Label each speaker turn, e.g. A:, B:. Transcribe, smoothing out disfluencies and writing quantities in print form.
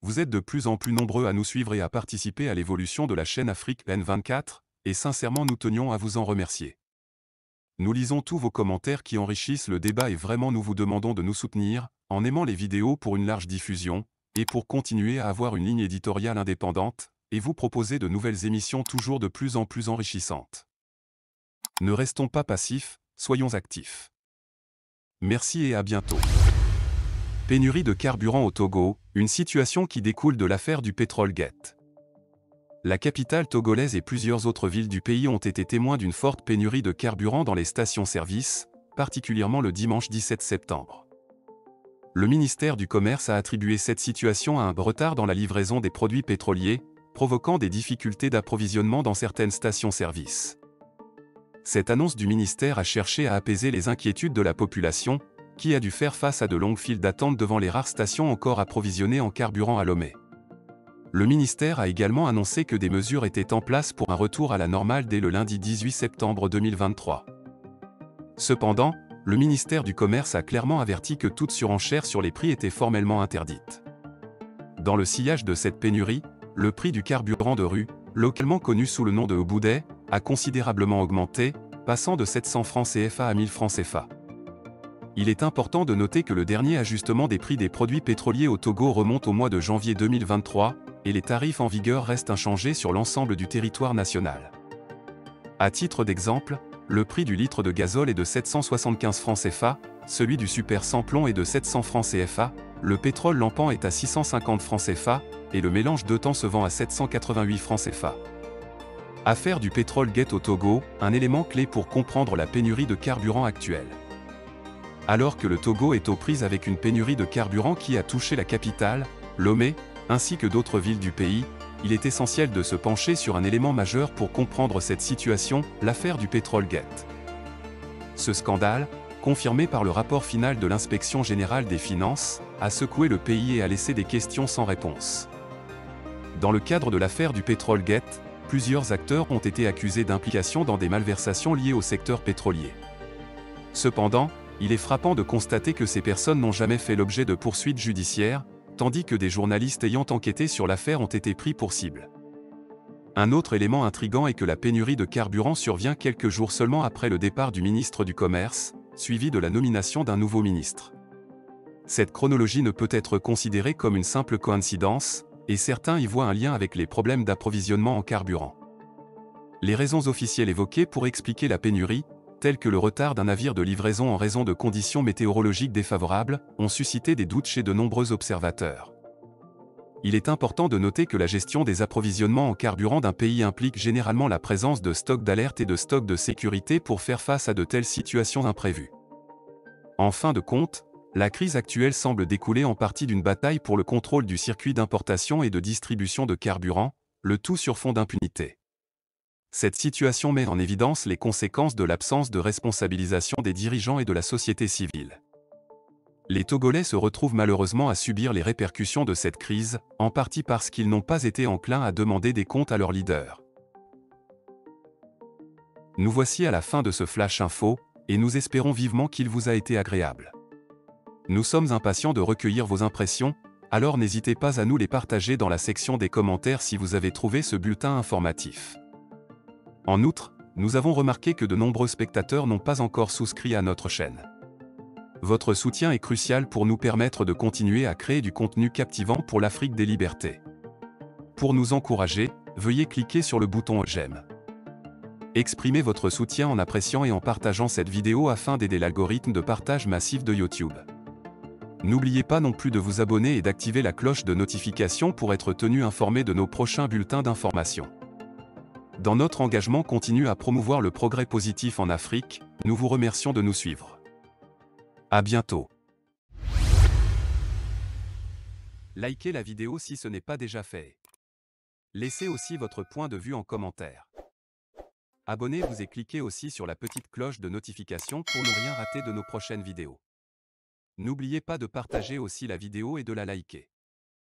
A: Vous êtes de plus en plus nombreux à nous suivre et à participer à l'évolution de la chaîne Afrique N24, et sincèrement nous tenions à vous en remercier. Nous lisons tous vos commentaires qui enrichissent le débat et vraiment nous vous demandons de nous soutenir, en aimant les vidéos pour une large diffusion, et pour continuer à avoir une ligne éditoriale indépendante, et vous proposer de nouvelles émissions toujours de plus en plus enrichissantes. Ne restons pas passifs, soyons actifs. Merci et à bientôt. Pénurie de carburant au Togo, une situation qui découle de l'affaire du Petrolgate. La capitale togolaise et plusieurs autres villes du pays ont été témoins d'une forte pénurie de carburant dans les stations-service, particulièrement le dimanche 17 septembre. Le ministère du Commerce a attribué cette situation à un retard dans la livraison des produits pétroliers, provoquant des difficultés d'approvisionnement dans certaines stations-service. Cette annonce du ministère a cherché à apaiser les inquiétudes de la population, qui a dû faire face à de longues files d'attente devant les rares stations encore approvisionnées en carburant à Lomé. Le ministère a également annoncé que des mesures étaient en place pour un retour à la normale dès le lundi 18 septembre 2023. Cependant, le ministère du Commerce a clairement averti que toute surenchère sur les prix était formellement interdite. Dans le sillage de cette pénurie, le prix du carburant de rue, localement connu sous le nom de Boudet, a considérablement augmenté, passant de 700 francs CFA à 1000 francs CFA. Il est important de noter que le dernier ajustement des prix des produits pétroliers au Togo remonte au mois de janvier 2023, et les tarifs en vigueur restent inchangés sur l'ensemble du territoire national. À titre d'exemple, le prix du litre de gazole est de 775 francs CFA, celui du super sans-plomb est de 700 francs CFA, le pétrole lampant est à 650 francs CFA, et le mélange d'éthanol se vend à 788 francs CFA. Affaire du Petrolgate au Togo, un élément clé pour comprendre la pénurie de carburant actuelle. Alors que le Togo est aux prises avec une pénurie de carburant qui a touché la capitale, Lomé, ainsi que d'autres villes du pays, il est essentiel de se pencher sur un élément majeur pour comprendre cette situation, l'affaire du Petrolgate. Ce scandale, confirmé par le rapport final de l'Inspection générale des finances, a secoué le pays et a laissé des questions sans réponse. Dans le cadre de l'affaire du Petrolgate, plusieurs acteurs ont été accusés d'implication dans des malversations liées au secteur pétrolier. Cependant, il est frappant de constater que ces personnes n'ont jamais fait l'objet de poursuites judiciaires, tandis que des journalistes ayant enquêté sur l'affaire ont été pris pour cible. Un autre élément intrigant est que la pénurie de carburant survient quelques jours seulement après le départ du ministre du Commerce, suivi de la nomination d'un nouveau ministre. Cette chronologie ne peut être considérée comme une simple coïncidence, et certains y voient un lien avec les problèmes d'approvisionnement en carburant. Les raisons officielles évoquées pour expliquer la pénurie, tels que le retard d'un navire de livraison en raison de conditions météorologiques défavorables, ont suscité des doutes chez de nombreux observateurs. Il est important de noter que la gestion des approvisionnements en carburant d'un pays implique généralement la présence de stocks d'alerte et de stocks de sécurité pour faire face à de telles situations imprévues. En fin de compte, la crise actuelle semble découler en partie d'une bataille pour le contrôle du circuit d'importation et de distribution de carburant, le tout sur fond d'impunité. Cette situation met en évidence les conséquences de l'absence de responsabilisation des dirigeants et de la société civile. Les Togolais se retrouvent malheureusement à subir les répercussions de cette crise, en partie parce qu'ils n'ont pas été enclins à demander des comptes à leurs leaders. Nous voici à la fin de ce Flash Info, et nous espérons vivement qu'il vous a été agréable. Nous sommes impatients de recueillir vos impressions, alors n'hésitez pas à nous les partager dans la section des commentaires si vous avez trouvé ce bulletin informatif. En outre, nous avons remarqué que de nombreux spectateurs n'ont pas encore souscrit à notre chaîne. Votre soutien est crucial pour nous permettre de continuer à créer du contenu captivant pour l'Afrique des libertés. Pour nous encourager, veuillez cliquer sur le bouton j'aime. Exprimez votre soutien en appréciant et en partageant cette vidéo afin d'aider l'algorithme de partage massif de YouTube. N'oubliez pas non plus de vous abonner et d'activer la cloche de notification pour être tenu informé de nos prochains bulletins d'information. Dans notre engagement continu à promouvoir le progrès positif en Afrique, nous vous remercions de nous suivre. À bientôt. Likez la vidéo si ce n'est pas déjà fait. Laissez aussi votre point de vue en commentaire. Abonnez-vous et cliquez aussi sur la petite cloche de notification pour ne rien rater de nos prochaines vidéos. N'oubliez pas de partager aussi la vidéo et de la liker.